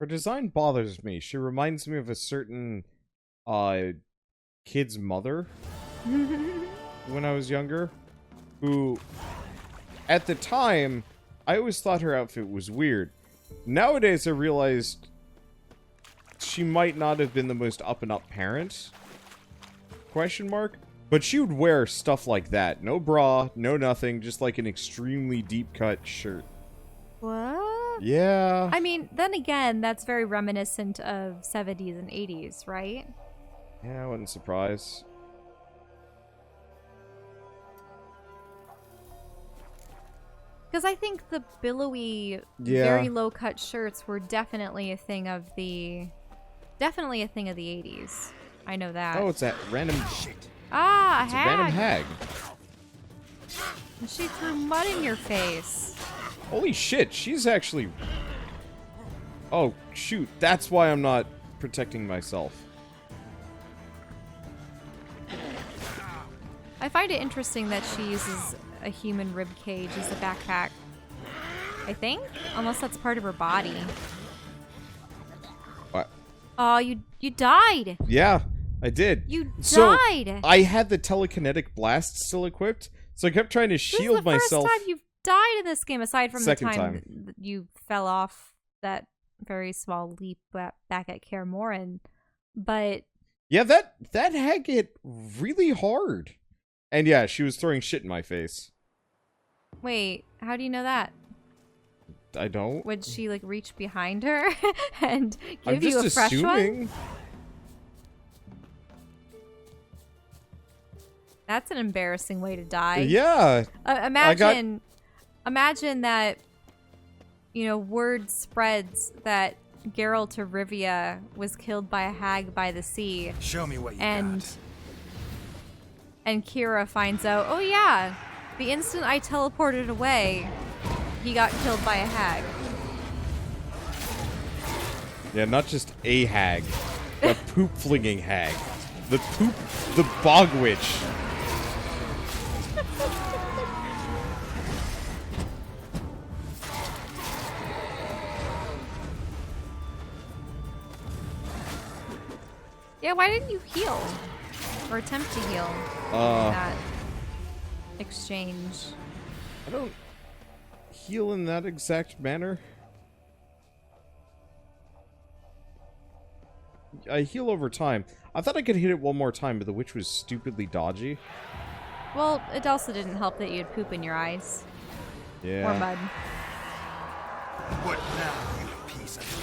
Her design bothers me. She reminds me of a certain kid's mother when I was younger, who at the time I always thought her outfit was weird. Nowadays I realized she might not have been the most up and up parent, question mark, but she would wear stuff like that. No bra, no nothing, just like an extremely deep cut shirt. What? Yeah. I mean, then again, that's very reminiscent of 70s and 80s, right? Yeah, I wasn't surprised. Because I think the billowy, very low-cut shirts were definitely a thing of the 80s. I know that. Oh, it's that random shit. Ah, a it's hag. a random hag. And she threw mud in your face. Holy shit, she's actually... Oh, shoot. That's why I'm not protecting myself. I find it interesting that she uses a human rib cage as a backpack. I think? Unless that's part of her body. What? Oh, you died! Yeah, I did. You So, died! I had the telekinetic blast still equipped, so I kept trying to shield myself. This is the first time you've died in this game, aside from Second the time. time that you fell off that very small leap back at Kaer Morhen. But... Yeah, that hag hit really hard. And yeah, she was throwing shit in my face. Wait, how do you know that? I don't. Would she, like, reach behind her and I'm give you a just fresh assuming. one? That's an embarrassing way to die. Yeah. Imagine that, you know, word spreads that Geralt of Rivia was killed by a hag by the sea. Show me what you got. And Kira finds out, oh yeah, the instant I teleported away, he got killed by a hag. Yeah, not just a hag. A poop-flinging hag. The bog witch. Yeah, why didn't you heal? Or attempt to heal in that exchange? I don't heal in that exact manner. I heal over time. I thought I could hit it one more time, but the witch was stupidly dodgy. Well, it also didn't help that you had poop in your eyes. Yeah. Or mud. What now, you piece of filth?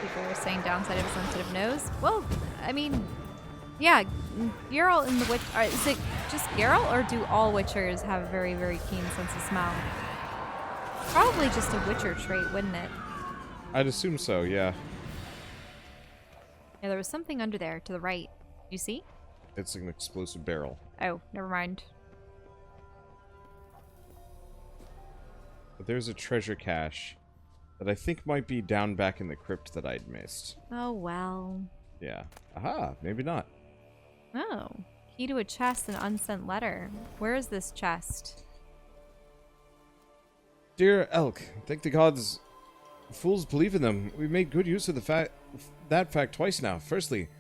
People were saying downside of a sensitive nose. Well, I mean, yeah, Geralt in the Witch... Is it just Geralt, or do all Witchers have a very, very keen sense of smell? Probably just a Witcher trait, wouldn't it? I'd assume so, yeah. Yeah, there was something under there to the right. You see? It's an explosive barrel. Oh, never mind. But there's a treasure cache that I think might be down back in the crypt that I'd missed. Oh, well. Yeah. Aha, maybe not. Oh. Key to a chest, an unsent letter. Where is this chest? Dear Elk, thank the gods. Fools believe in them. We've made good use of that fact twice now. Firstly,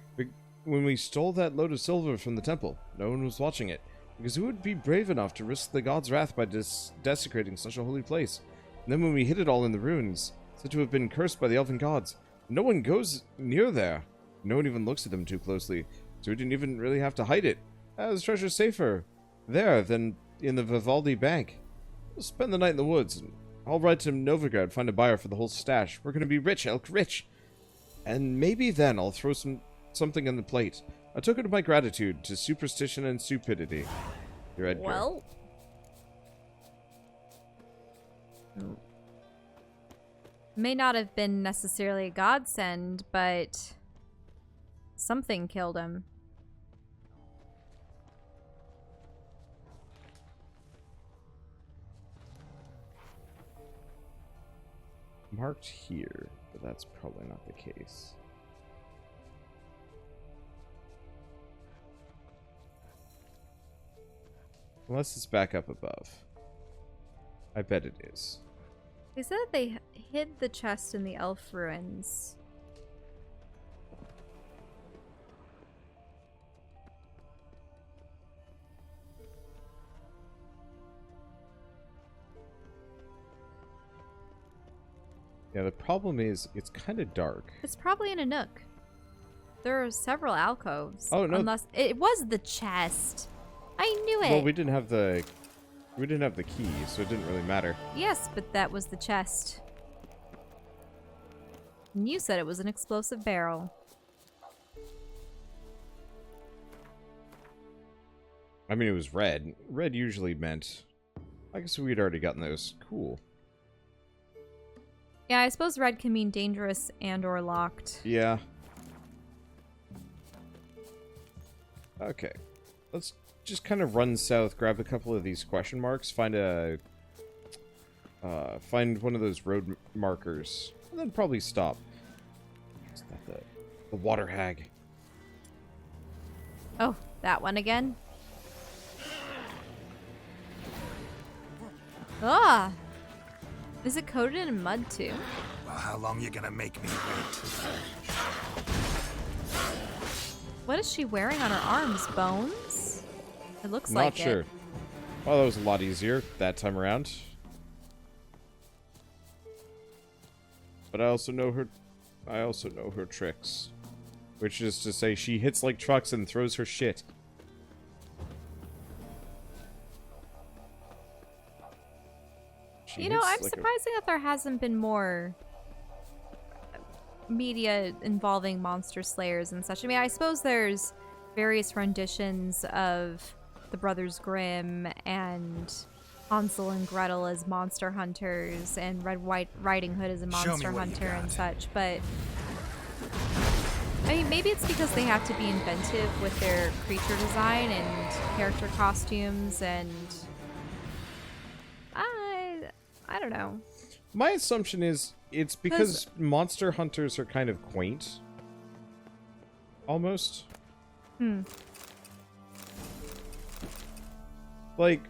when we stole that load of silver from the temple, no one was watching it. Because who would be brave enough to risk the god's wrath by desecrating such a holy place? And then when we hid it all in the ruins, said to have been cursed by the elven gods, no one goes near there. No one even looks at them too closely, so we didn't even really have to hide it. The treasure's safer there than in the Vivaldi bank. We'll spend the night in the woods, and I'll ride to Novigrad, find a buyer for the whole stash. We're gonna be rich, Elk, rich! And maybe then I'll throw something on the plate. A token of my gratitude to superstition and stupidity. Your Edgar. Well. May not have been necessarily a godsend, but something killed him. Marked here, but that's probably not the case. Unless it's back up above. I bet it is. They said that they hid the chest in the elf ruins. Yeah, the problem is it's kind of dark. It's probably in a nook. There are several alcoves. Oh no! Unless it was the chest. I knew it. Well, we didn't have the key, so it didn't really matter. Yes, but that was the chest. And you said it was an explosive barrel. I mean, it was red. Red usually meant... I guess we'd already gotten those. Cool. Yeah, I suppose red can mean dangerous and or locked. Yeah. Okay. Let's just kind of run south, grab a couple of these question marks, find one of those road markers, and then probably stop. Is that the water hag? Oh, that one again? Ah! Is it coated in mud too? Well, how long you gonna make me wait? What is she wearing on her arms? Bones? It looks like Not sure. it. Well, that was a lot easier that time around. But I also know her tricks. Which is to say she hits like trucks and throws her shit. You know, I'm surprising that there hasn't been more media involving monster slayers and such. I mean, I suppose there's various renditions of the Brothers Grimm and Hansel and Gretel as monster hunters and Red Riding Hood as a monster hunter and such, but I mean, maybe it's because they have to be inventive with their creature design and character costumes, and I don't know. My assumption is it's because monster hunters are kind of quaint. Almost. Like...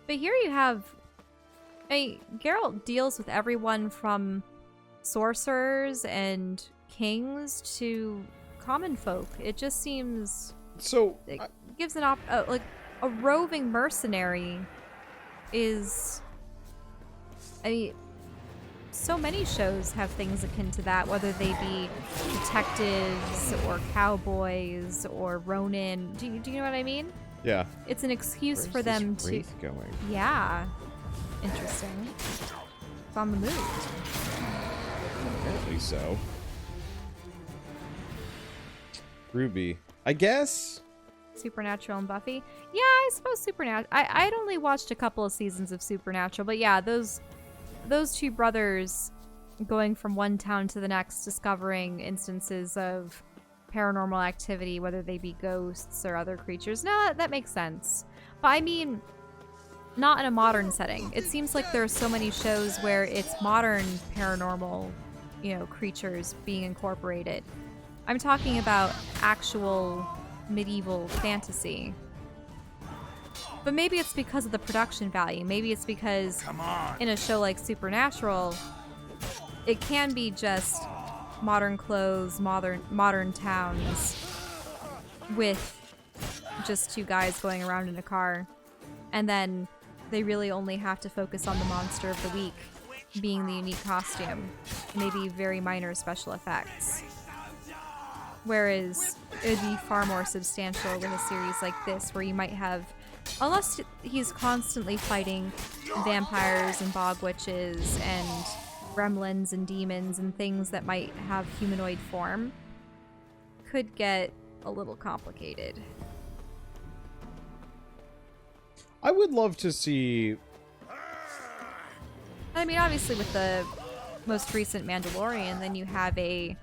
But here you have... Geralt deals with everyone from sorcerers and kings to common folk. It just seems... So... It gives an like, a roving mercenary is... I mean, so many shows have things akin to that, whether they be detectives or cowboys or Ronin. Do you know what I mean? Yeah. It's an excuse for them to... Wraith going? Yeah. Interesting. It's on the move. Apparently so. Ruby. I guess? Supernatural and Buffy? Yeah, I suppose Supernatural. I'd only watched a couple of seasons of Supernatural, but yeah, those two brothers going from one town to the next, discovering instances of paranormal activity, whether they be ghosts or other creatures. No, that makes sense. But I mean, not in a modern setting. It seems like there are so many shows where it's modern paranormal, creatures being incorporated. I'm talking about actual medieval fantasy. But maybe it's because of the production value. Maybe it's because in a show like Supernatural, it can be just modern clothes, modern towns with just two guys going around in a car. And then they really only have to focus on the monster of the week being the unique costume. Maybe very minor special effects. Whereas it would be far more substantial with a series like this, where you might have, unless he's constantly fighting vampires and bog witches and gremlins and demons and things that might have humanoid form, could get a little complicated. I would love to see... I mean, obviously with the most recent Mandalorian, then you have a...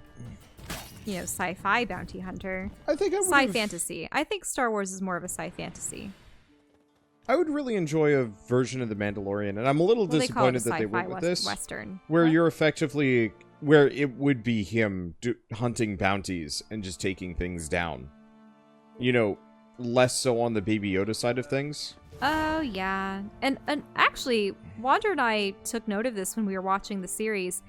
sci-fi bounty hunter. I think I would Sci-fantasy. I think Star Wars is more of a sci-fantasy. I would really enjoy a version of The Mandalorian, and I'm a little disappointed that they went with this. Western. Where you're effectively... Where it would be him hunting bounties and just taking things down. less so on the Baby Yoda side of things. Oh, yeah. And actually, Wander and I took note of this when we were watching the series.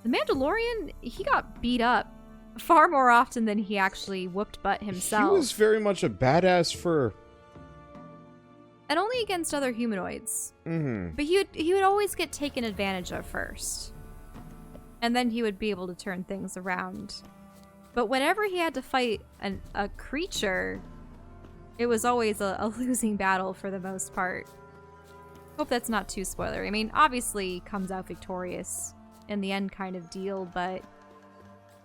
The Mandalorian, he got beat up far more often than he actually whooped butt himself. He was very much a badass for... And only against other humanoids. Mm-hmm. But he would always get taken advantage of first. And then he would be able to turn things around. But whenever he had to fight a creature, it was always a losing battle for the most part. Hope that's not too spoilery. I mean, obviously he comes out victorious in the end kind of deal, but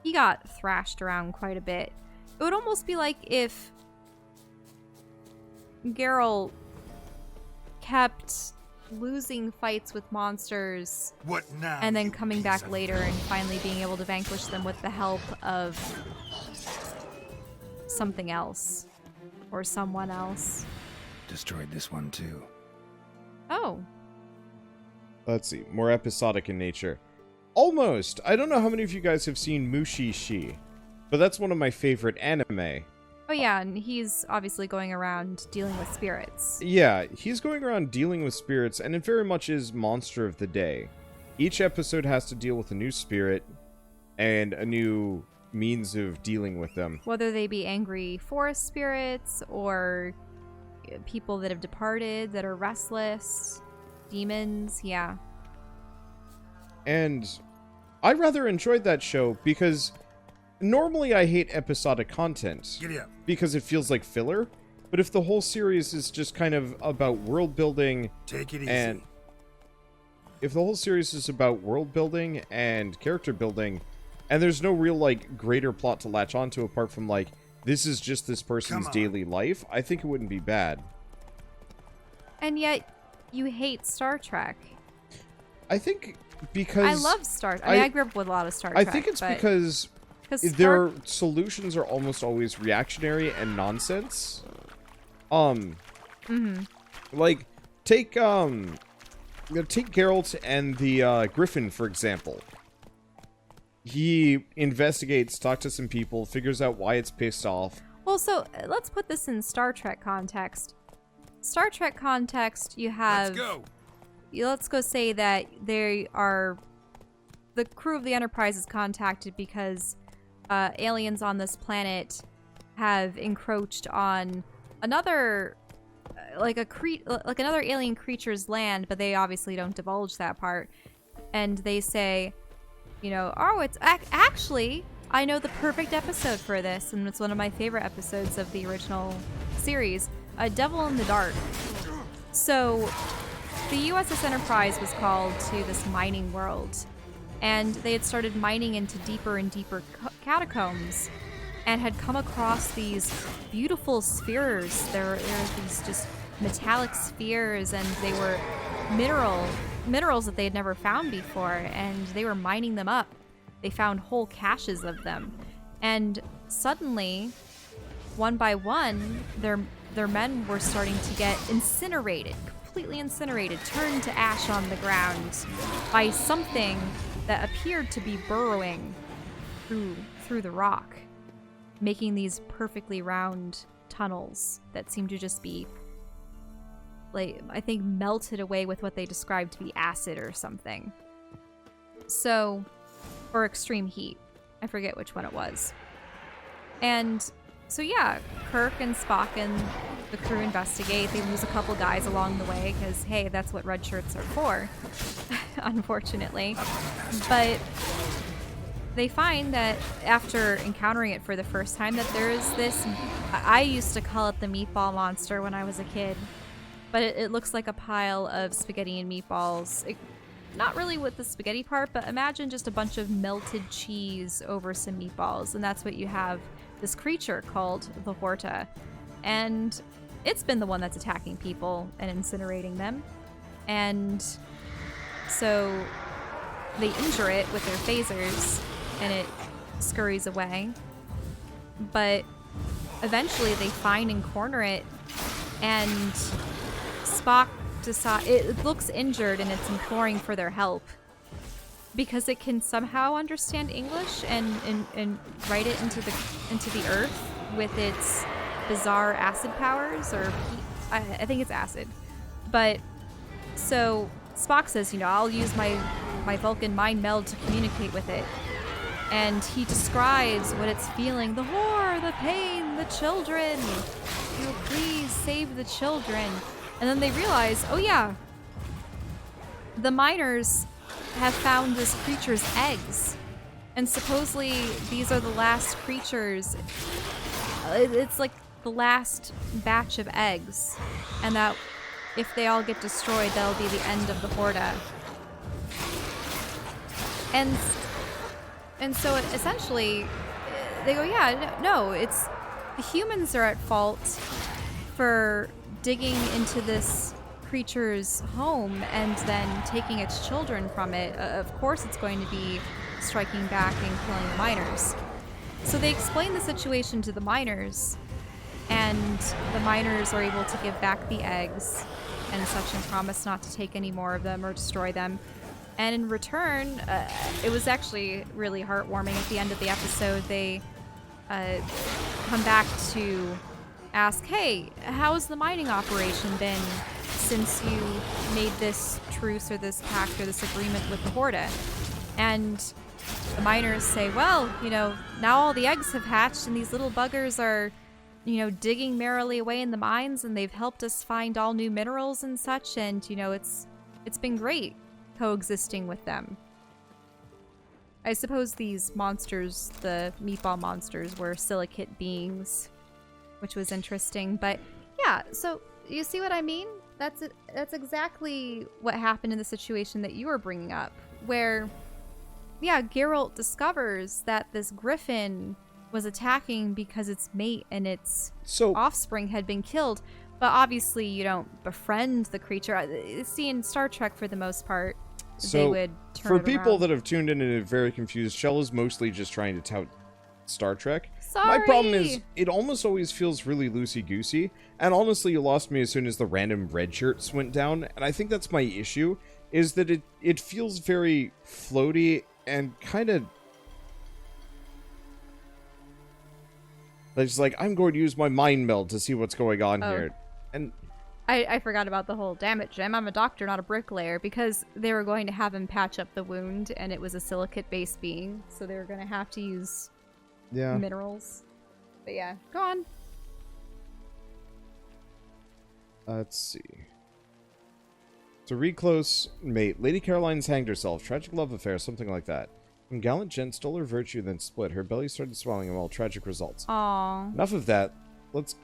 he got thrashed around quite a bit. It would almost be like if Geralt kept losing fights with monsters What now? and then you coming piece back of later and finally being able to vanquish them with the help of something else or someone else. Destroyed this one too. Oh, Let's see. More episodic in nature. Almost. I don't know how many of you guys have seen Mushishi, but that's one of my favorite anime. oh yeah, and he's obviously going around dealing with spirits. Yeah, he's going around dealing with spirits, and it very much is monster of the day. Each episode has to deal with a new spirit and a new means of dealing with them. Whether they be angry forest spirits or people that have departed that are restless, demons, yeah. And I rather enjoyed that show because normally I hate episodic content Giddy up. because it feels like filler. But if the whole series is just kind of about world building Take it easy. and if the whole series is about world building and character building and there's no real like greater plot to latch onto apart from like this is just this person's Come on. daily life, I think it wouldn't be bad. And yet you hate Star Trek. I think because I love Star Trek. I mean, I grew up with a lot of Star I Trek. think it's but because 'cause their solutions are almost always reactionary and nonsense. Like take Geralt and the Griffin for example. He investigates, talks to some people, figures out why it's pissed off. Well, so let's put this in Star Trek context. Star Trek context, you have... Let's go. Let's go say that they are... The crew of the Enterprise is contacted because aliens on this planet have encroached on another... like another alien creature's land, but they obviously don't divulge that part. And they say, you know, oh, it's actually... I know the perfect episode for this, and it's one of my favorite episodes of the original series, Devil in the Dark. So, the USS Enterprise was called to this mining world, and they had started mining into deeper and deeper catacombs, and had come across these beautiful spheres. There were these just metallic spheres, and they were minerals that they had never found before, and they were mining them up. They found whole caches of them, and suddenly, one by one, their men were starting to get incinerated, completely incinerated, turned to ash on the ground by something that appeared to be burrowing through the rock, making these perfectly round tunnels that seemed to just be, like, I think melted away with what they described to be acid or something. So, or extreme heat. I forget which one it was. And so yeah, Kirk and Spock and the crew investigate. They lose a couple guys along the way because, hey, that's what red shirts are for, unfortunately. But they find that after encountering it for the first time that there is this, I used to call it the meatball monster when I was a kid, but it looks like a pile of spaghetti and meatballs. Not really with the spaghetti part, but imagine just a bunch of melted cheese over some meatballs, and that's what you have this creature called the Horta. And it's been the one that's attacking people and incinerating them. And so they injure it with their phasers, and it scurries away. But eventually they find and corner it, and Spock it looks injured, and it's imploring for their help because it can somehow understand English and write it into the earth with its bizarre acid powers, or I think it's acid. But so Spock says, I'll use my Vulcan mind meld to communicate with it. And he describes what it's feeling, the horror, the pain, the children. Please save the children. And then they realize, oh yeah, the miners have found this creature's eggs. And supposedly these are the last creatures. It's like the last batch of eggs. And that if they all get destroyed, that'll be the end of the Horta. And so essentially, they go, yeah, no, it's the humans are at fault for digging into this creature's home and then taking its children from it. Of course it's going to be striking back and killing the miners. So they explain the situation to the miners, and the miners are able to give back the eggs and such and promise not to take any more of them or destroy them. And in return, it was actually really heartwarming. At the end of the episode, they come back to ask, hey, how's the mining operation been since you made this truce or this pact or this agreement with the Horta? And the miners say, well, now all the eggs have hatched and these little buggers are, digging merrily away in the mines, and they've helped us find all new minerals and such, and, it's been great coexisting with them. I suppose these monsters, the meatball monsters, were silicate beings, which was interesting. But yeah, so you see what I mean? That's exactly what happened in the situation that you were bringing up, where, yeah, Geralt discovers that this griffin was attacking because its mate and its offspring had been killed. But obviously you don't befriend the creature. See, in Star Trek, for the most part, they would turn for it people around. that have tuned in and are very confused, Shell is mostly just trying to tout Star Trek. Sorry. My problem is, it almost always feels really loosey-goosey, and honestly, you lost me as soon as the random red shirts went down, and I think that's my issue, is that it feels very floaty and kind of... It's like, I'm going to use my mind meld to see what's going on here. And I forgot about the whole, damn it, Jim, I'm a doctor, not a bricklayer, because they were going to have him patch up the wound, and it was a silicate-based being, so they were going to have to use minerals. But yeah, go on. Let's see. To read close, mate, Lady Caroline's hanged herself. Tragic love affair, something like that. When gallant gent stole her virtue, then split. Her belly started swelling, and all tragic results. Aww. Enough of that. Let's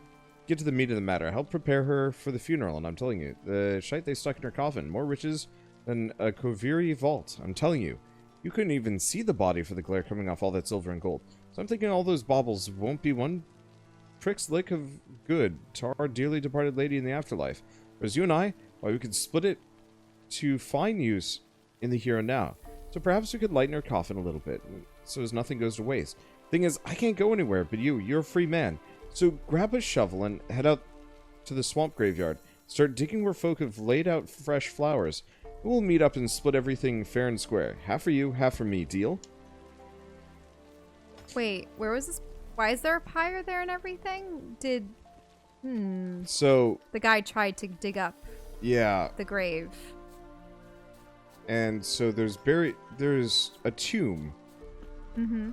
get to the meat of the matter. Help prepare her for the funeral, and I'm telling you, the shite they stuck in her coffin, more riches than a Koviri vault. I'm telling you, you couldn't even see the body for the glare coming off all that silver and gold. So I'm thinking all those baubles won't be one prick's lick of good to our dearly departed lady in the afterlife. Whereas you and I, why, we could split it to fine use in the here and now. So perhaps we could lighten her coffin a little bit, so as nothing goes to waste. Thing is, I can't go anywhere, but you're a free man. So grab a shovel and head out to the swamp graveyard. Start digging where folk have laid out fresh flowers. We'll meet up and split everything fair and square. Half for you, half for me. Deal? Wait, where was this? Why is there a pyre there and everything? So... The guy tried to dig up the grave. And so there's a tomb. Mm-hmm.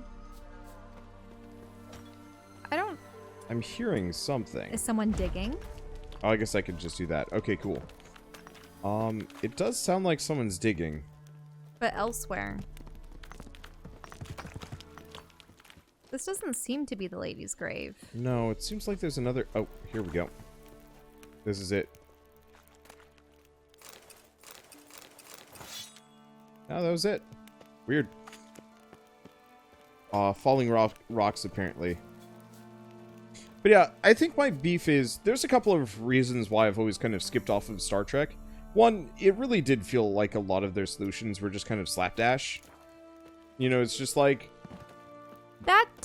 I'm hearing something. Is someone digging? Oh, I guess I could just do that. Okay, cool. It does sound like someone's digging. But elsewhere. This doesn't seem to be the lady's grave. No, it seems like there's another... Oh, here we go. This is it. Oh, that was it. Weird. Falling rocks, apparently. But yeah, I think my beef is... There's a couple of reasons why I've always kind of skipped off of Star Trek. One, it really did feel like a lot of their solutions were just kind of slapdash. It's just like...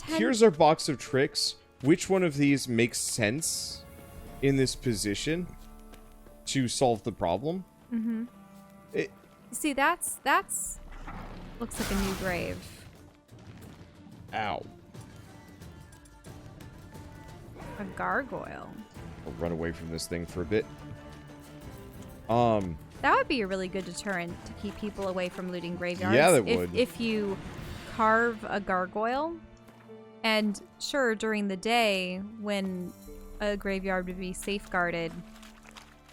Here's our box of tricks. Which one of these makes sense in this position to solve the problem? Mm-hmm. See, that's looks like a new grave. Ow. A gargoyle. I'll run away from this thing for a bit. That would be a really good deterrent to keep people away from looting graveyards. Yeah, that would. If you carve a gargoyle, and sure, during the day, when a graveyard would be safeguarded,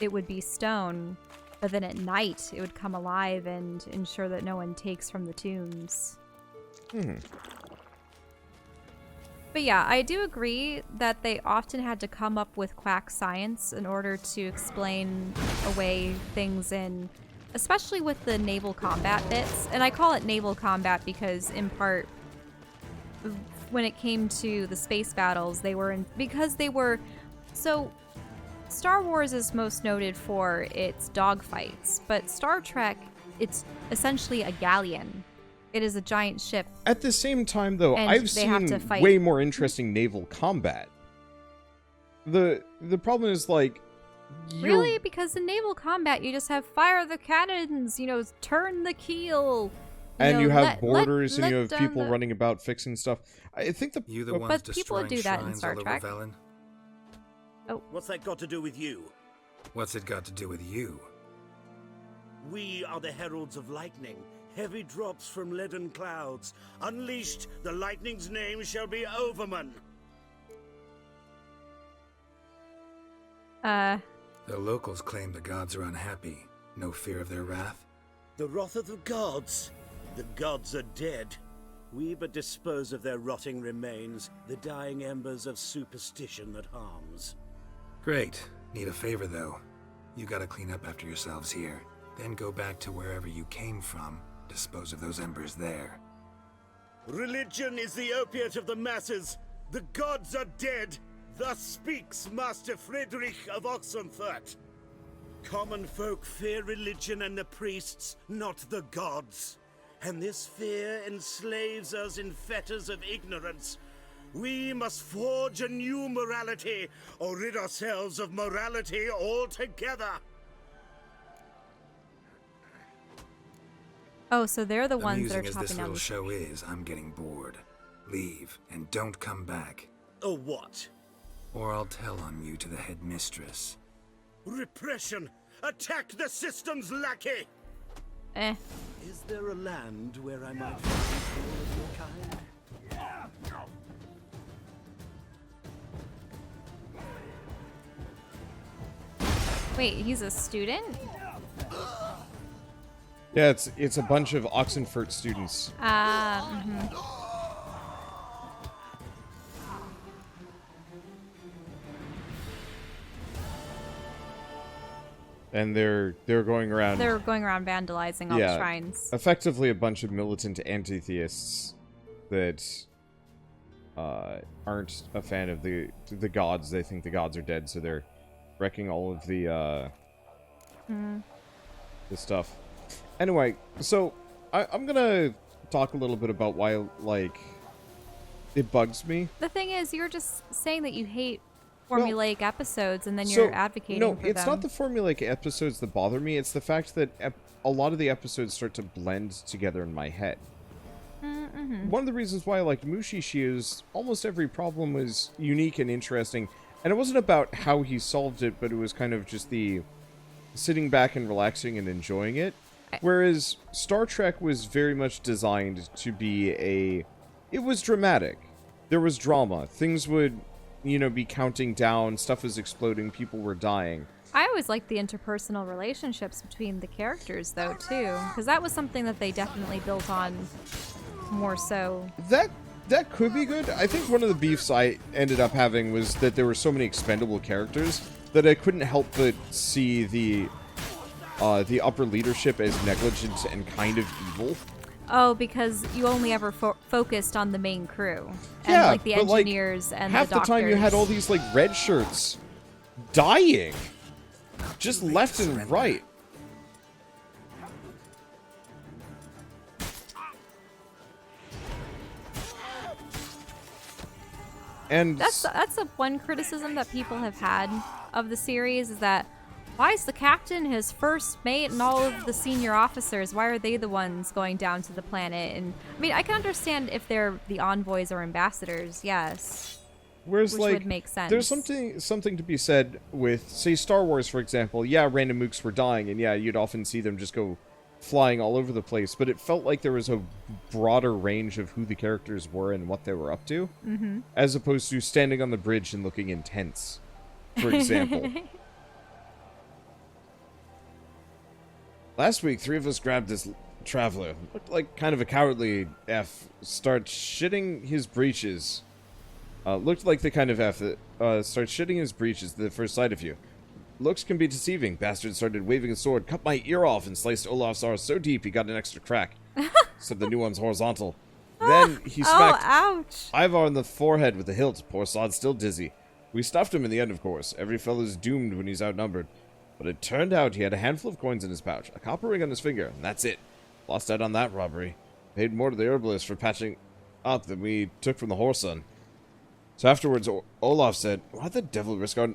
it would be stone, but then at night, it would come alive and ensure that no one takes from the tombs. But yeah, I do agree that they often had to come up with quack science in order to explain away things in, especially with the naval combat bits. And I call it naval combat because in part, when it came to the space battles, so Star Wars is most noted for its dogfights, but Star Trek, it's essentially a galleon. It is a giant ship. At the same time, though, And I've they have seen to fight. way more interesting naval combat. The problem is, like... Really? Because in naval combat, you just have fire the cannons, turn the keel. And you have let borders, and you let have people the- running about fixing stuff. I think the... You the ones But people destroying do that in shrines Star all over Trek. Velen? What's that got to do with you? What's it got to do with you? We are the heralds of lightning. Heavy drops from leaden clouds. Unleashed, the lightning's name shall be Overman. The locals claim the gods are unhappy. No fear of their wrath? The wrath of the gods. The gods are dead. We but dispose of their rotting remains, the dying embers of superstition that harms. Great. Need a favor, though. You gotta clean up after yourselves here. Then go back to wherever you came from. Dispose of those embers there. Religion is the opiate of the masses. The gods are dead. Thus speaks Master Friedrich of Oxenfurt. Common folk fear religion and the priests, not the gods. And this fear enslaves us in fetters of ignorance. We must forge a new morality, or rid ourselves of morality altogether. Oh, so they're the ones that are Amusing as chopping this down little the show is, I'm getting bored. Leave, and don't come back. Or what? Or I'll tell on you to the headmistress. Repression! Attack the system's lackey! Eh. Is there a land where I might find more of your kind? Wait, he's a student? Yeah, it's a bunch of Oxenfurt students. And they're going around. They're going around vandalizing all the shrines. Effectively a bunch of militant anti-theists that aren't a fan of the gods. They think the gods are dead, so they're wrecking all of the stuff. Anyway, so I'm gonna talk a little bit about why, like, it bugs me. The thing is, you're just saying that you hate formulaic episodes, and then you're advocating no, for it's them. not the formulaic episodes that bother me. It's the fact that a lot of the episodes start to blend together in my head. One of the reasons why I liked Mushishi is almost every problem was unique and interesting, and it wasn't about how he solved it, but it was kind of just the sitting back and relaxing and enjoying it. Whereas Star Trek was very much designed to be it was dramatic. There was drama. Things would, be counting down, stuff was exploding, people were dying. I always liked the interpersonal relationships between the characters, though, too. Because that was something that they definitely built on more so. That could be good. I think one of the beefs I ended up having was that there were so many expendable characters that I couldn't help but see the upper leadership as negligent and kind of evil. Oh, because you only ever focused on the main crew. And, Yeah, like, the but, like, engineers and the half doctors. the time you had all these, like, red shirts dying. Just left and right. And That's a one criticism that people have had of the series, is that why is the captain, his first mate, and all of the senior officers, why are they the ones going down to the planet? And I mean, I can understand if they're the envoys or ambassadors, yes. Whereas, which like, would make sense. there's something to be said with, say, Star Wars, for example. Yeah, random mooks were dying, and yeah, you'd often see them just go flying all over the place, but it felt like there was a broader range of who the characters were and what they were up to, as opposed to standing on the bridge and looking intense, for example. Last week, 3 of us grabbed this traveler. Looked like kind of a cowardly F. Start shitting his breeches. Looked like the kind of F that starts shitting his breeches the first sight of you. Looks can be deceiving. Bastard started waving a sword, cut my ear off, and sliced Olaf's arm so deep he got an extra crack. Except the new one's horizontal. Then he smacked ouch. Ivar on the forehead with the hilt. Poor sod's still dizzy. We stuffed him in the end, of course. Every fellow's doomed when he's outnumbered. But it turned out he had a handful of coins in his pouch, a copper ring on his finger, and that's it. Lost out on that robbery. Paid more to the herbalist for patching up than we took from the Horson. So afterwards, Olaf said, Why the devil risk our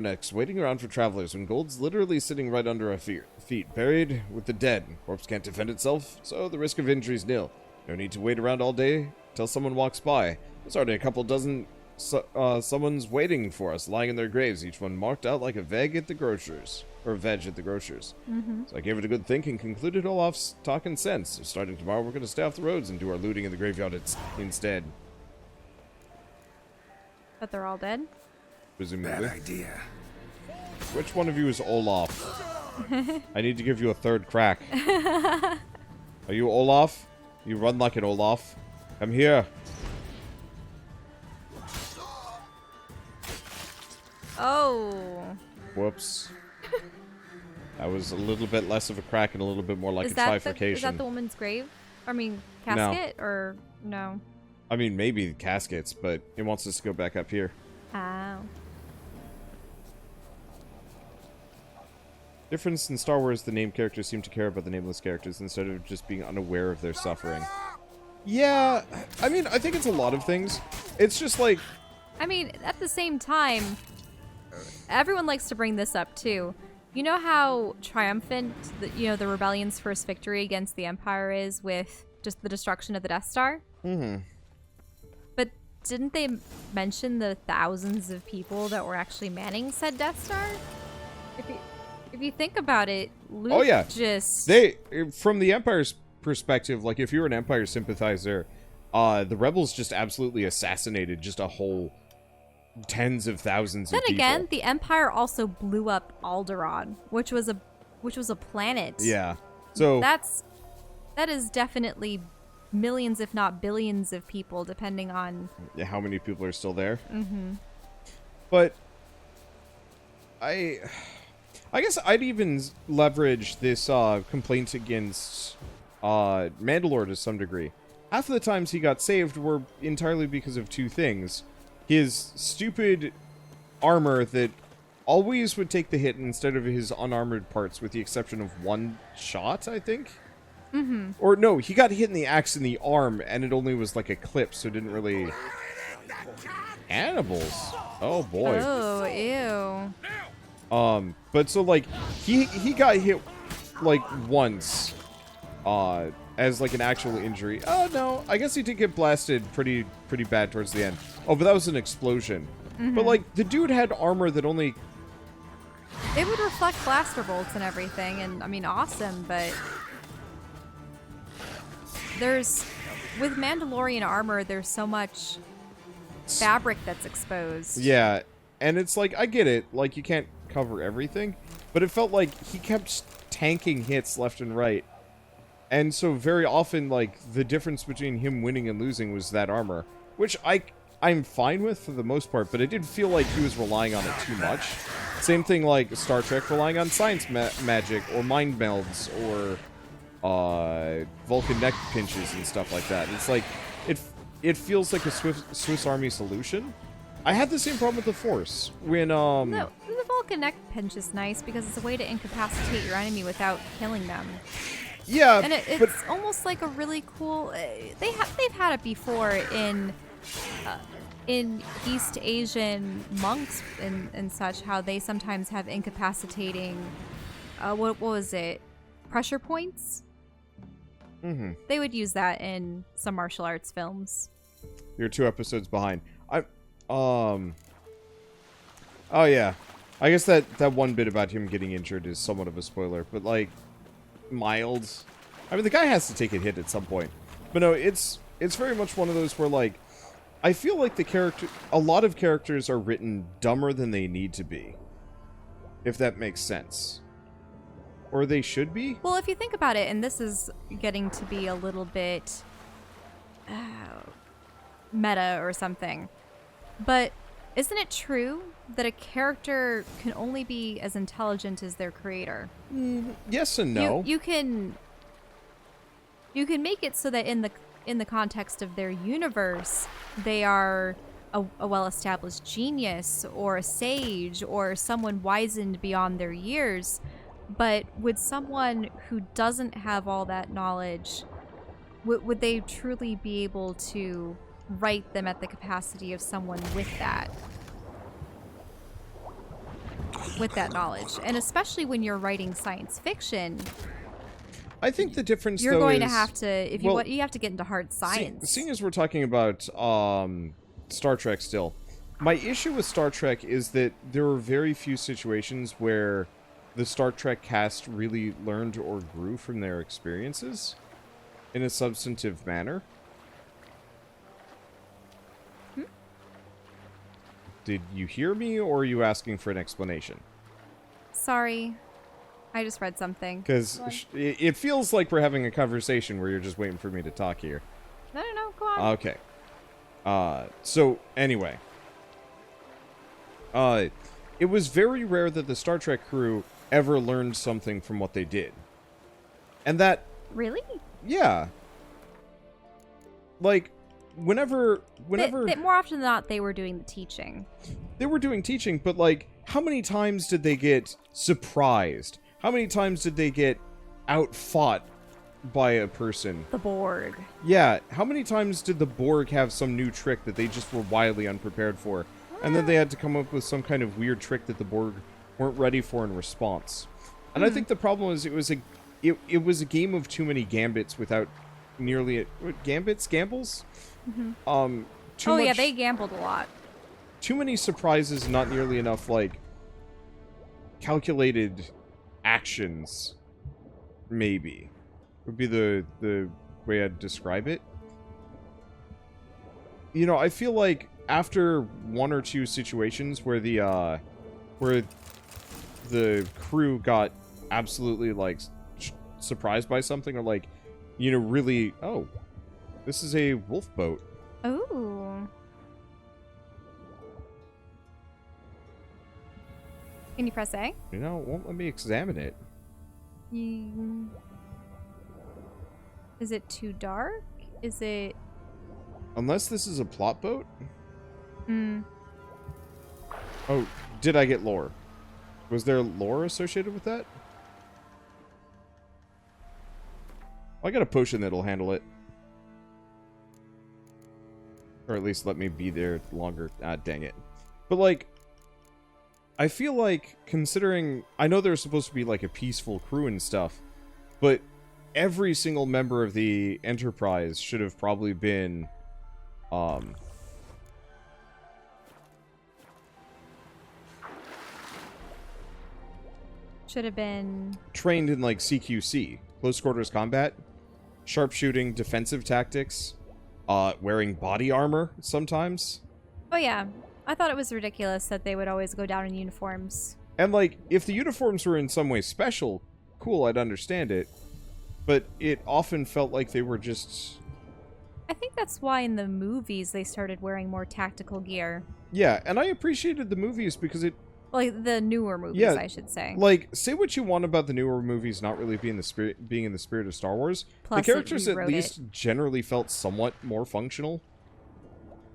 necks, waiting around for travelers when gold's literally sitting right under our feet, buried with the dead? Corpse can't defend itself, so the risk of injury's nil. No need to wait around all day till someone walks by. There's already a couple dozen someone's waiting for us, lying in their graves, each one marked out like a veg at the grocers. So I gave it a good think and concluded Olaf's talking sense. So starting tomorrow, we're going to stay off the roads and do our looting in the graveyard instead. But they're all dead? Presumably. Bad idea. Which one of you is Olaf? I need to give you a third crack. Are you Olaf? You run like an Olaf. Come here. Oh. Whoops. That was a little bit less of a crack and a little bit more like a trifurcation. Is that the woman's grave? I mean, casket? No. Or no? I mean, maybe caskets, but it wants us to go back up here. Oh. Difference in Star Wars, the named characters seem to care about the nameless characters instead of just being unaware of their suffering. Yeah, I mean, I think it's a lot of things. It's just like... I mean, at the same time, everyone likes to bring this up, too. You know how triumphant, the rebellion's first victory against the Empire is with just the destruction of the Death Star? Mm-hmm. But didn't they mention the thousands of people that were actually manning said Death Star? If you think about it, Luke from the Empire's perspective, like if you're an Empire sympathizer, the rebels just absolutely assassinated just a whole tens of thousands of people. Then again, the Empire also blew up Alderaan, which was a planet. Yeah. So that is definitely millions, if not billions, of people, depending on how many people are still there. Mm-hmm. But I guess I'd even leverage this complaint against Mandalore to some degree. Half of the times he got saved were entirely because of two things. His stupid armor that always would take the hit instead of his unarmored parts, with the exception of one shot, I think? Mm-hmm. Or no, he got hit in the axe in the arm, and it only was like a clip, so it didn't really... Cannibals! Oh, boy. Oh, ew. But so, like, he got hit, like, once, as, like, an actual injury. Oh, no, I guess he did get blasted pretty bad towards the end. Oh, but that was an explosion. Mm-hmm. But, like, the dude had armor that only... It would reflect blaster bolts and everything, and, I mean, awesome, but... With Mandalorian armor, there's so much fabric that's exposed. Yeah, and it's like, I get it, like, you can't cover everything, but it felt like he kept tanking hits left and right. And so very often, like, the difference between him winning and losing was that armor, which I'm fine with for the most part, but it did feel like he was relying on it too much. Same thing like Star Trek relying on science magic or mind melds or Vulcan neck pinches and stuff like that. It's like, it feels like a Swiss Army solution. I had the same problem with the Force when No, the Vulcan neck pinch is nice because it's a way to incapacitate your enemy without killing them. Yeah, and it's almost like a really cool. They've had it before in East Asian monks and such. How they sometimes have incapacitating. What was it? Pressure points. Mm-hmm. They would use that in some martial arts films. You're 2 episodes behind. Oh yeah. I guess that one bit about him getting injured is somewhat of a spoiler, but like mild. I mean, the guy has to take a hit at some point. But no, it's very much one of those where like I feel like a lot of characters are written dumber than they need to be. If that makes sense. Or they should be? Well, if you think about it, and this is getting to be a little bit meta or something, but isn't it true that a character can only be as intelligent as their creator? Yes and no. You can make it so that in the context of their universe, they are a well-established genius or a sage or someone wizened beyond their years. But would someone who doesn't have all that knowledge, would they truly be able to write them at the capacity of someone with that knowledge? And especially when you're writing science fiction, I think the difference you're though going is, to have to, if you want, you have to get into hard science. Seeing as we're talking about Star Trek still, my issue with Star Trek is that there are very few situations where the Star Trek cast really learned or grew from their experiences in a substantive manner. Did you hear me, or are you asking for an explanation? Sorry, I just read something. Because it feels like we're having a conversation where you're just waiting for me to talk here. No, go on. Okay. So, anyway. It was very rare that the Star Trek crew ever learned something from what they did. And that... Really? Yeah. Like, whenever... More often than not, they were doing the teaching. They were doing teaching, but, like, how many times did they get surprised? How many times did they get outfought by a person? The Borg. Yeah, how many times did the Borg have some new trick that they just were wildly unprepared for? And then they had to come up with some kind of weird trick that the Borg weren't ready for in response. And I think the problem is it was a game of too many gambits without nearly gambles? Mm-hmm. Yeah, they gambled a lot. Too many surprises, not nearly enough like calculated actions. Maybe would be the way I'd describe it. You know, I feel like after one or two situations where the crew got absolutely like surprised by something, or like, you know, really, oh, this is a wolf boat. Ooh. Can you press A? You know, it won't let me examine it. Is it too dark? Is it... Unless this is a plot boat? Hmm. Oh, did I get lore? Was there lore associated with that? I got a potion that'll handle it. Or at least let me be there longer. Ah, dang it. But, like, I feel like, considering... I know there's supposed to be, like, a peaceful crew and stuff, but every single member of the Enterprise should have probably been, Should have been... trained in, like, CQC. Close quarters combat. Sharpshooting, defensive tactics. Wearing body armor sometimes. Oh, yeah. I thought it was ridiculous that they would always go down in uniforms. And, like, if the uniforms were in some way special, cool, I'd understand it. But it often felt like they were just... I think that's why in the movies they started wearing more tactical gear. Yeah, and I appreciated the movies because it... Like, the newer movies, yeah, I should say. Like, say what you want about the newer movies not really being in the spirit of Star Wars. Plus, the characters at least generally felt somewhat more functional.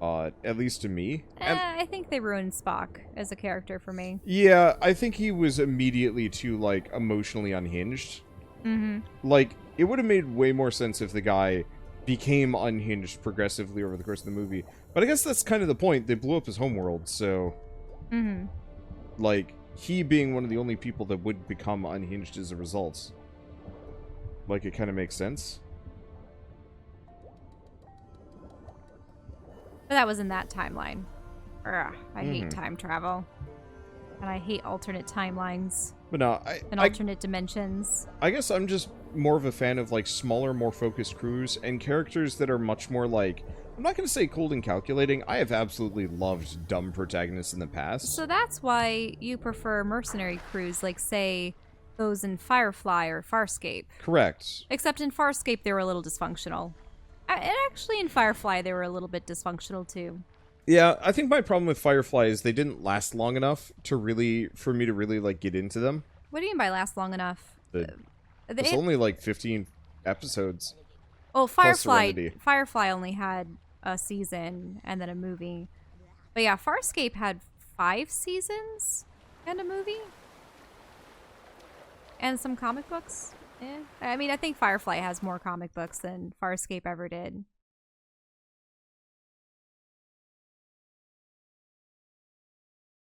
At least to me. I think they ruined Spock as a character for me. Yeah, I think he was immediately too, like, emotionally unhinged. Mm-hmm. Like, it would have made way more sense if the guy became unhinged progressively over the course of the movie. But I guess that's kind of the point. They blew up his homeworld, so... Mm-hmm. Like, he being one of the only people that would become unhinged as a result. Like, it kind of makes sense. But that was in that timeline. Ugh, I hate time travel. And I hate alternate timelines But no, and alternate dimensions. I guess I'm just more of a fan of like smaller, more focused crews and characters that are much more like, I'm not going to say cold and calculating. I have absolutely loved dumb protagonists in the past. So that's why you prefer mercenary crews, like, say, those in Firefly or Farscape. Correct. Except in Farscape, they were a little dysfunctional. And actually, in Firefly, they were a little bit dysfunctional, too. Yeah, I think my problem with Firefly is they didn't last long enough for me to really like get into them. What do you mean by last long enough? It's only like 15 episodes. Oh, plus Firefly Serenity. Firefly only had a season and then a movie. But yeah, Farscape had 5 seasons and a movie. And some comic books. I mean, I think Firefly has more comic books than Farscape ever did.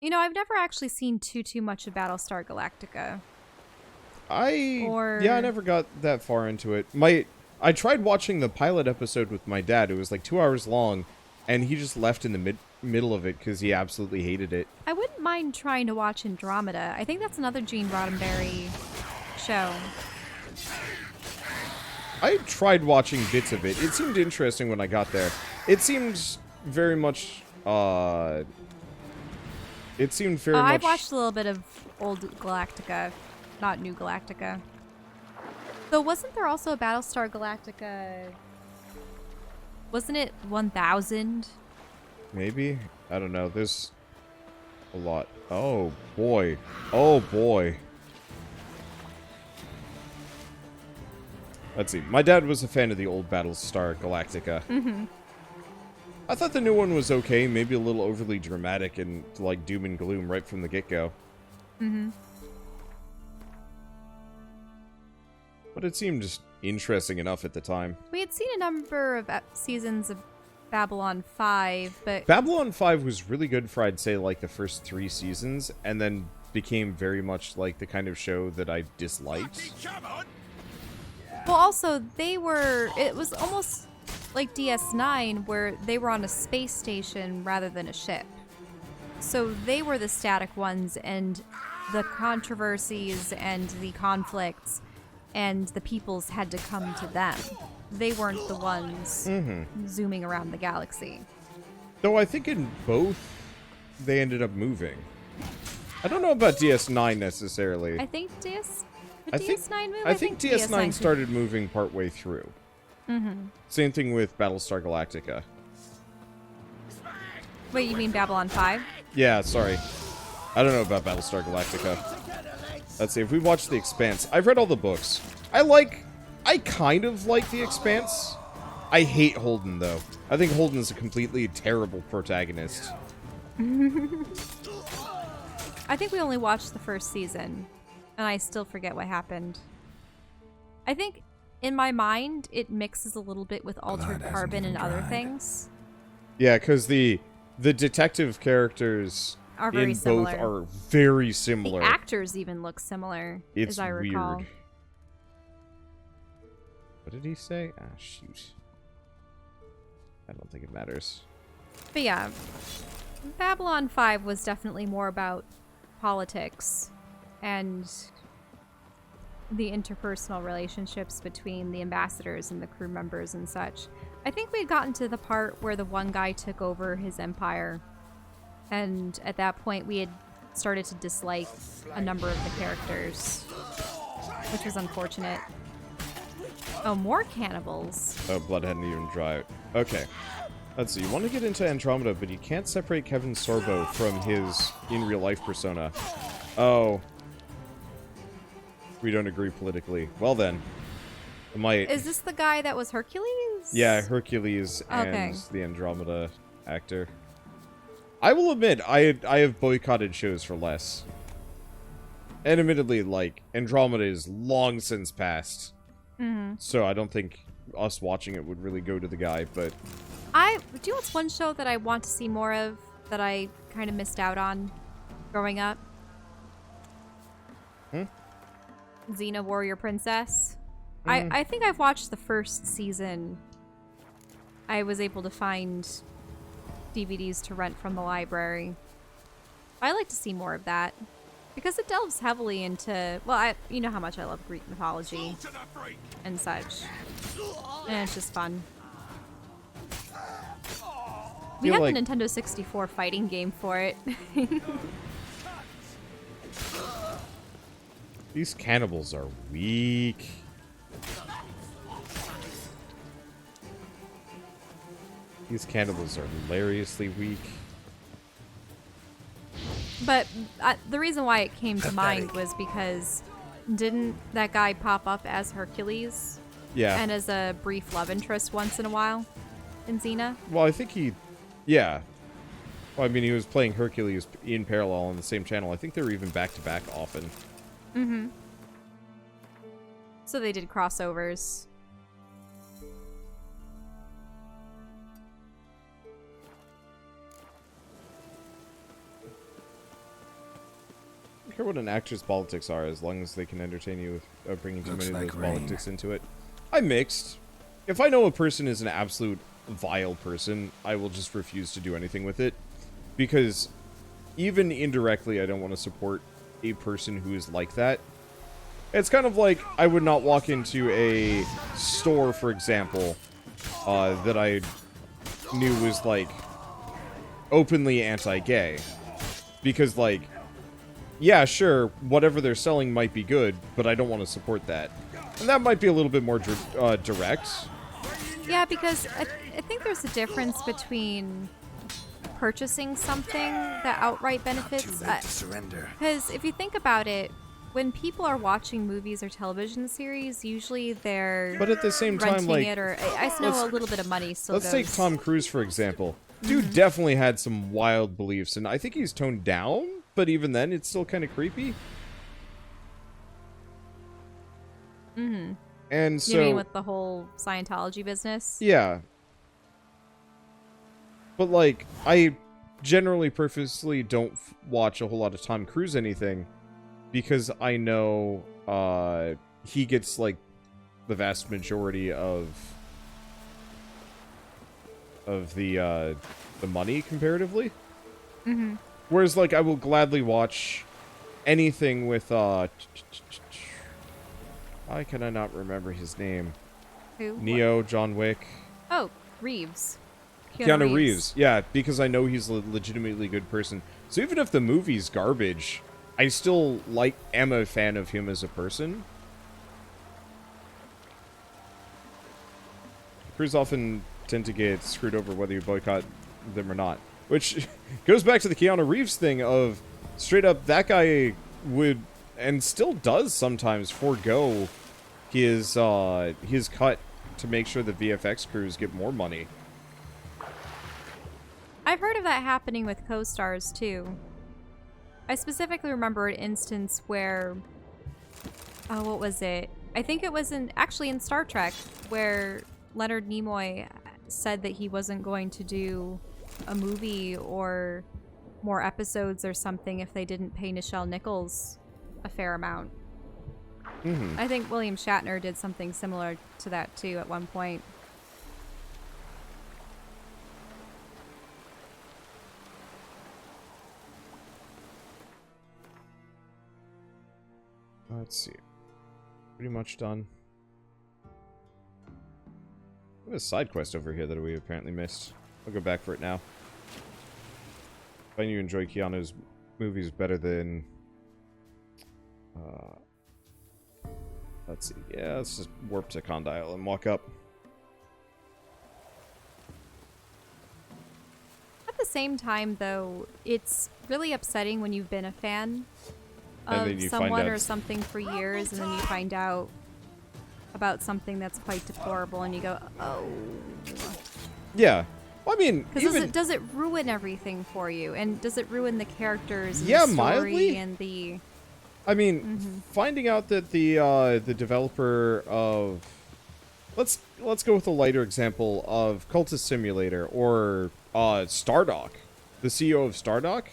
You know, I've never actually seen too much of Battlestar Galactica. Yeah, I never got that far into it. I tried watching the pilot episode with my dad. It was like 2 hours long, and he just left in the middle of it because he absolutely hated it. I wouldn't mind trying to watch Andromeda. I think that's another Gene Roddenberry show. I tried watching bits of it. It seemed interesting when I got there. It seemed very much, I've watched a little bit of old Galactica, not new Galactica. So wasn't there also a Battlestar Galactica? Wasn't it 1000? Maybe? I don't know. There's a lot. Oh, boy. Oh, boy. Let's see. My dad was a fan of the old Battlestar Galactica. Mm-hmm. I thought the new one was okay. Maybe a little overly dramatic and, like, doom and gloom right from the get-go. Mm-hmm. But it seemed just interesting enough at the time. We had seen a number of seasons of Babylon 5, but... Babylon 5 was really good for, I'd say, like, the first 3 seasons, and then became very much, like, the kind of show that I disliked. Well, also, it was almost like DS9, where they were on a space station rather than a ship. So they were the static ones, and the controversies and the conflicts and the peoples had to come to them. They weren't the ones zooming around the galaxy. Though I think in both, they ended up moving. I don't know about DS9 necessarily. I think I DS9 move? I think DS9 started moving partway through. Same thing with Battlestar Galactica. Wait, you mean Babylon 5? Yeah, sorry. I don't know about Battlestar Galactica. Let's see, if we watch The Expanse, I've read all the books. I kind of like The Expanse. I hate Holden, though. I think Holden is a completely terrible protagonist. I think we only watched the first season, and I still forget what happened. I think, in my mind, it mixes a little bit with Altered Carbon and other things. Yeah, because the detective characters are very similar. both are very similar. The actors even look similar, It's as I recall. weird. What did he say? Ah, shoot. I don't think it matters. But yeah, Babylon 5 was definitely more about politics and the interpersonal relationships between the ambassadors and the crew members and such. I think we had gotten to the part where the one guy took over his empire, and at that point we had started to dislike a number of the characters, which was unfortunate. Oh, more cannibals. Oh, blood hadn't even dried. Okay. Let's see. You want to get into Andromeda, but you can't separate Kevin Sorbo from his in-real-life persona. Oh. We don't agree politically. Well then. I might... Is this the guy that was Hercules? Yeah, Hercules and Okay. the Andromeda actor. I will admit, I have boycotted shows for less. And admittedly, like, Andromeda is long since past. So I don't think us watching it would really go to the guy, but... Do you know what's one show that I want to see more of that I kind of missed out on growing up? Xena Warrior Princess. I think I've watched the first season. I was able to find DVDs to rent from the library. I like to see more of that because it delves heavily into, well, you know how much I love Greek mythology and such, and it's just fun. We had the Nintendo 64 fighting game for it. These cannibals are weak. These cannibals are hilariously weak. But the reason why it came to mind was because didn't that guy pop up as Hercules? Yeah. And as a brief love interest once in a while in Xena? Well, I think he... Yeah. Well, I mean, he was playing Hercules in parallel on the same channel. I think they were even back-to-back often. Mm-hmm. So they did crossovers. I don't care what an actor's politics are, as long as they can entertain you without bringing too many of those politics into it. I'm mixed. If I know a person is an absolute vile person, I will just refuse to do anything with it. Because even indirectly, I don't want to support a person who is like that. It's kind of like I would not walk into a store, for example, that I knew was, like, openly anti-gay. Because, like, yeah, sure, whatever they're selling might be good, but I don't want to support that. And that might be a little bit more direct. Yeah, because I think there's a difference between purchasing something that outright benefits. Because if you think about it, when people are watching movies or television series, usually they're but at the same time, like, it, or I know a little bit of money still let's goes. take Tom Cruise, for example. Dude definitely had some wild beliefs, and I think he's toned down, but even then, it's still kind of creepy. Mm-hmm. And so... You mean with the whole Scientology business? Yeah. But, like, I generally purposely don't watch a whole lot of Tom Cruise anything, because I know he gets, like, the vast majority of the money, comparatively. Mm-hmm. Whereas, like, I will gladly watch anything with, why can I not remember his name? Who? Neo, What? John Wick. Oh, Reeves. Keanu Reeves. Yeah, because I know he's a legitimately good person. So even if the movie's garbage, I still am a fan of him as a person. Crews often tend to get screwed over whether you boycott them or not. Which goes back to the Keanu Reeves thing of, straight up, that guy would, and still does sometimes, forego his cut to make sure the VFX crews get more money. I've heard of that happening with co-stars, too. I specifically remember an instance where... Oh, what was it? I think it was actually in Star Trek, where Leonard Nimoy said that he wasn't going to do a movie or more episodes or something if they didn't pay Nichelle Nichols a fair amount. Mm-hmm. I think William Shatner did something similar to that, too, at one point. Let's see. Pretty much done. We have a side quest over here that we apparently missed. I'll go back for it now. I find you enjoy Keanu's movies better than... let's see. Yeah, let's just warp to Condyle and walk up. At the same time, though, it's really upsetting when you've been a fan of someone or something for years, and then you find out about something that's quite deplorable, and you go, oh. Yeah. Well, I mean, because does it ruin everything for you? And does it ruin the characters and yeah, the story mildly. And the... I mean, finding out that the developer of... Let's go with a lighter example of Cultist Simulator or Stardock. The CEO of Stardock.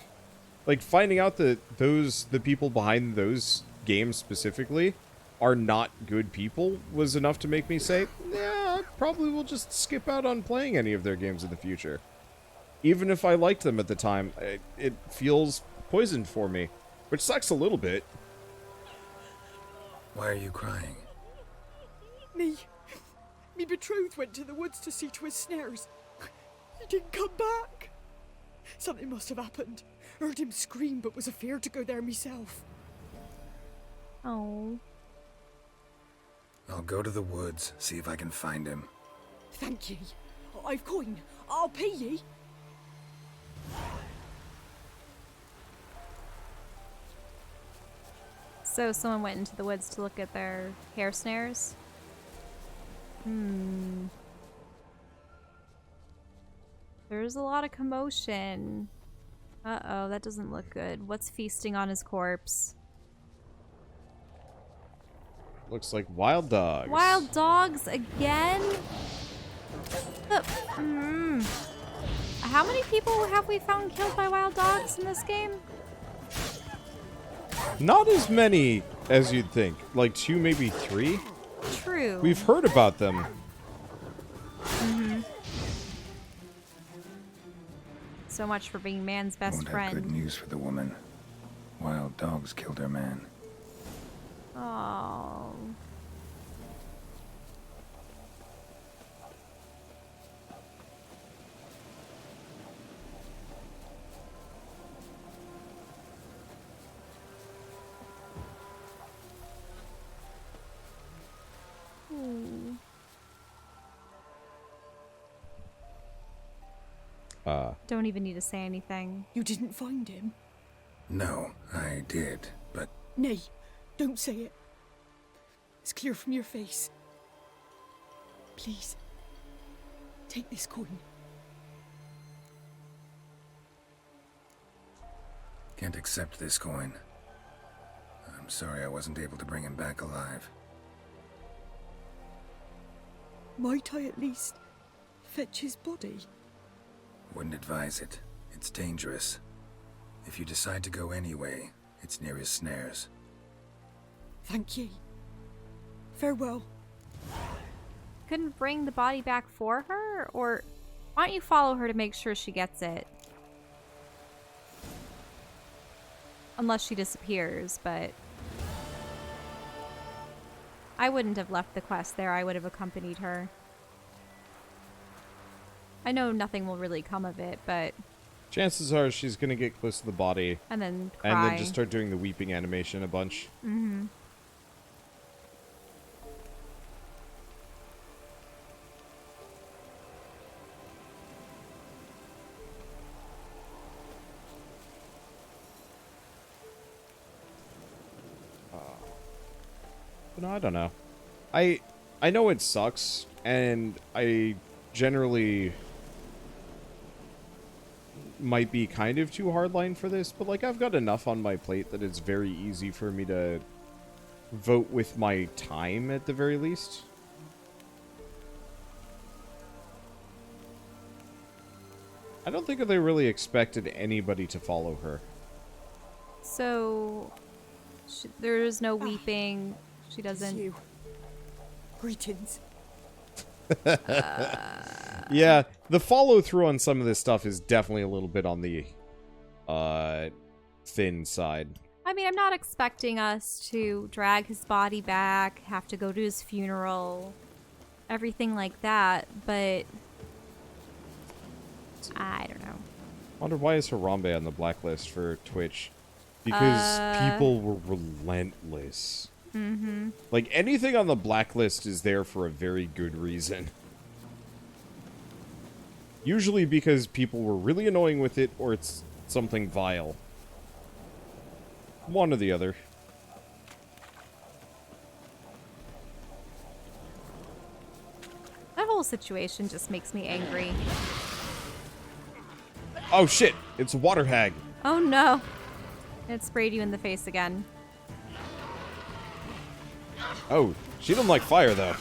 Like, finding out that the people behind those games specifically are not good people was enough to make me say, yeah, I probably will just skip out on playing any of their games in the future. Even if I liked them at the time, it feels poisoned for me, which sucks a little bit. Why are you crying? Me betrothed went to the woods to see to his snares. He didn't come back. Something must have happened. Heard him scream, but was afeard to go there myself. Oh. I'll go to the woods, see if I can find him. Thank ye. I've coin. I'll pay ye. So someone went into the woods to look at their hair snares? There's a lot of commotion. Uh-oh, that doesn't look good. What's feasting on his corpse? Looks like wild dogs. Wild dogs again? How many people have we found killed by wild dogs in this game? Not as many as you'd think. Like 2, maybe 3? True. We've heard about them. So much for being man's best Won't friend. have good news for the woman. Wild dogs killed her man. Oh. Don't even need to say anything. You didn't find him? No, I did, but Nay, don't say it. It's clear from your face. Please, take this coin. can't accept this coin. I'm sorry I wasn't able to bring him back alive. Might I at least fetch his body? Wouldn't advise it. It's dangerous. If you decide to go anyway, it's near his snares. Thank ye. Farewell. Couldn't bring the body back for her? Or why don't you follow her to make sure she gets it? Unless she disappears, but I wouldn't have left the quest there. I would have accompanied her. I know nothing will really come of it, but... Chances are she's gonna get close to the body. And then cry. And then just start doing the weeping animation a bunch. Mm-hmm. No, I don't know. I know it sucks, and I generally might be kind of too hardline for this, but like I've got enough on my plate that it's very easy for me to vote with my time at the very least. I don't think they really expected anybody to follow her. So there is no weeping. She It's doesn't. you. Greetings. Yeah, the follow through on some of this stuff is definitely a little bit on the thin side. I mean, I'm not expecting us to drag his body back, have to go to his funeral, everything like that, but I don't know. Wonder why is Harambe on the blacklist for Twitch? Because people were relentless. Mm-hmm. Like, anything on the blacklist is there for a very good reason. Usually because people were really annoying with it, or it's something vile. One or the other. That whole situation just makes me angry. Oh shit! It's a water hag! Oh no! It sprayed you in the face again. Oh, she didn't like fire, though.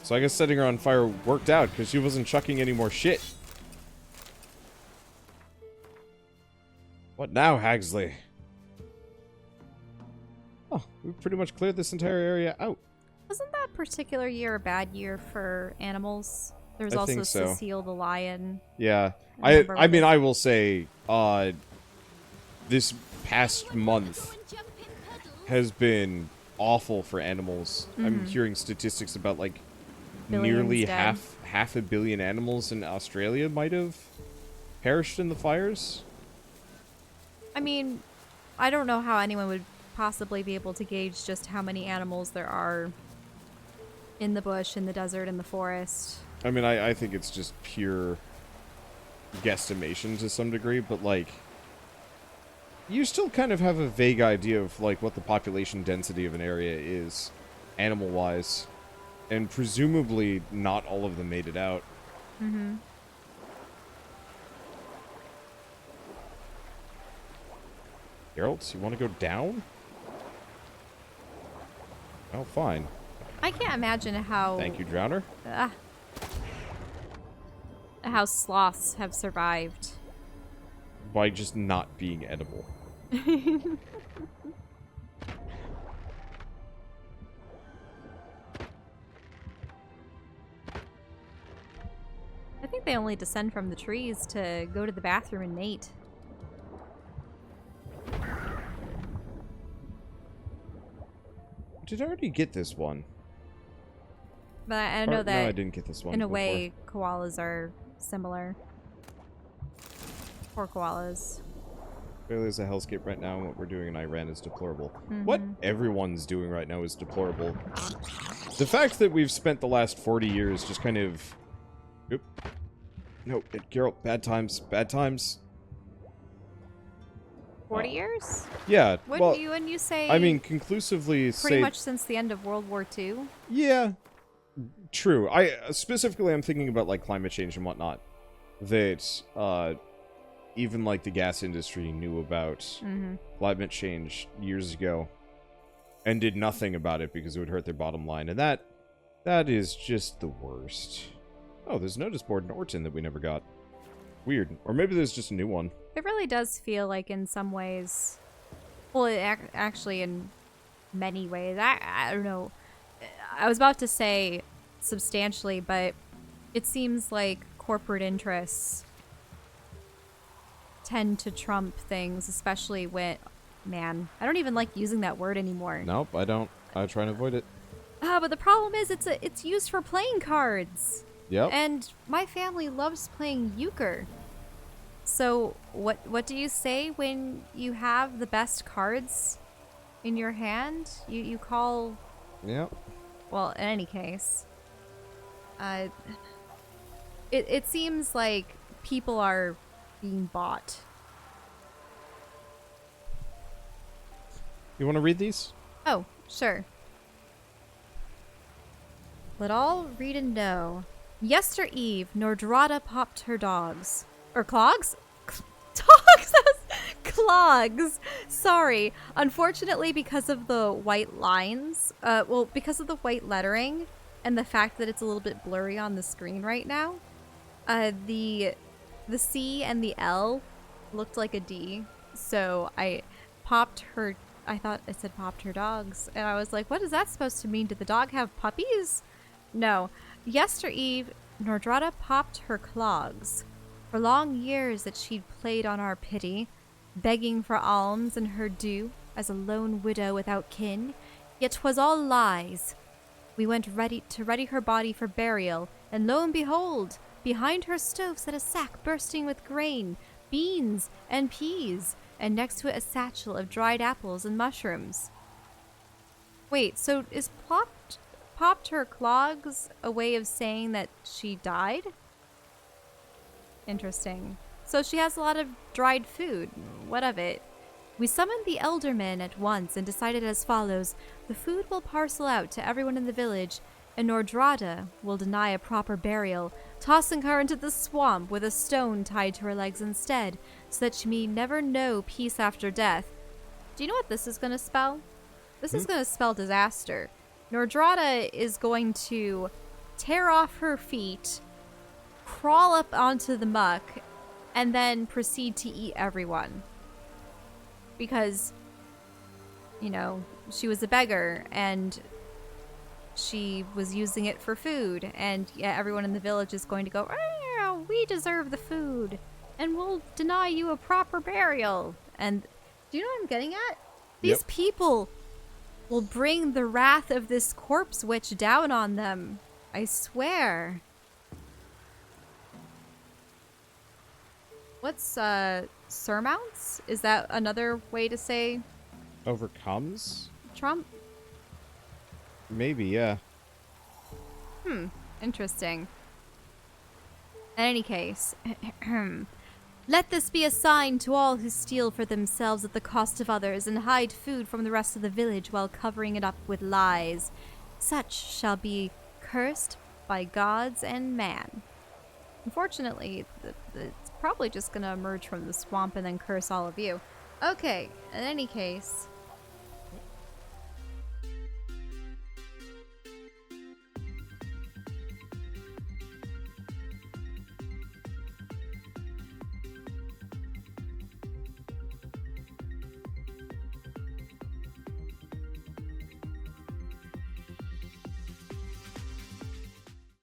So I guess setting her on fire worked out, because she wasn't chucking any more shit. What now, Hagsley? Oh, we've pretty much cleared this entire area out. Wasn't that particular year a bad year for animals? There's I also think so. Cecile the lion. Yeah. remember I what mean, it- I will say, this past month has been awful for animals. I'm hearing statistics about, like, nearly Billions dead. half a billion animals in Australia might have perished in the fires. I mean, I don't know how anyone would possibly be able to gauge just how many animals there are in the bush, in the desert, in the forest. I mean, I think it's just pure guesstimation to some degree, but, like, you still kind of have a vague idea of, like, what the population density of an area is, animal-wise. And presumably, not all of them made it out. Mm-hmm. Geralt, you want to go down? Oh, fine. I can't imagine how Thank you, Drowner. how sloths have survived. By just not being edible. I think they only descend from the trees to go to the bathroom and mate. Did I already get this one? But I know Or- that No, I didn't get this one in a before. way, koalas are similar. Poor koalas. Clearly, there's a hellscape right now, and what we're doing in Iran is deplorable. Mm-hmm. What everyone's doing right now is deplorable. The fact that we've spent the last 40 years just kind of... Oop. No, Geralt, bad times, bad times. 40 years? Yeah, well, When you say I mean, conclusively pretty say... much since the end of World War II? Yeah, true. Specifically, I'm thinking about, like, climate change and whatnot. That, even, like, the gas industry knew about climate change years ago and did nothing about it because it would hurt their bottom line. And that is just the worst. Oh, there's a notice board in Orton that we never got. Weird. Or maybe there's just a new one. It really does feel like in some ways, well, actually in many ways, I don't know. I was about to say substantially, but it seems like corporate interests tend to trump things, especially when, man, I don't even like using that word anymore. Nope, I don't. I try and avoid it. But the problem is it's used for playing cards. Yep. And my family loves playing euchre. So what do you say when you have the best cards in your hand? You call, Yep. well, in any case, it seems like people are being bought. You want to read these? Oh, sure. Let all read and know. Yester eve, Nordrada popped her dogs. Or clogs? Dogs! Clogs! Sorry. Unfortunately, because of the white lines, because of the white lettering and the fact that it's a little bit blurry on the screen right now, the C and the L looked like a D. So I thought it said popped her dogs. And I was like, what is that supposed to mean? Did the dog have puppies? No. Yester eve, Nordrada popped her clogs. For long years that she'd played on our pity, begging for alms and her due, as a lone widow without kin, yet 'twas all lies. We went to ready her body for burial, and lo and behold, behind her stove sat a sack bursting with grain, beans, and peas, and next to it a satchel of dried apples and mushrooms. Wait, so is popped her clogs a way of saying that she died? Interesting. So she has a lot of dried food. What of it? We summoned the eldermen at once and decided as follows. The food will parcel out to everyone in the village, and Nordrada will deny a proper burial, tossing her into the swamp with a stone tied to her legs instead, so that she may never know peace after death. Do you know what this is going to spell? This is going to spell disaster. Nordrada is going to tear off her feet, crawl up onto the muck, and then proceed to eat everyone. Because, you know, she was a beggar, and she was using it for food, and yeah, everyone in the village is going to go, "Ah, we deserve the food, and we'll deny you a proper burial." And do you know what I'm getting at? These people will bring the wrath of this corpse witch down on them. I swear. What's surmounts? Is that another way to say Overcomes? Trump? Maybe, yeah. Interesting. In any case, let this be a sign to all who steal for themselves at the cost of others and hide food from the rest of the village while covering it up with lies. Such shall be cursed by gods and man. Unfortunately, it's probably just gonna emerge from the swamp and then curse all of you. Okay, in any case,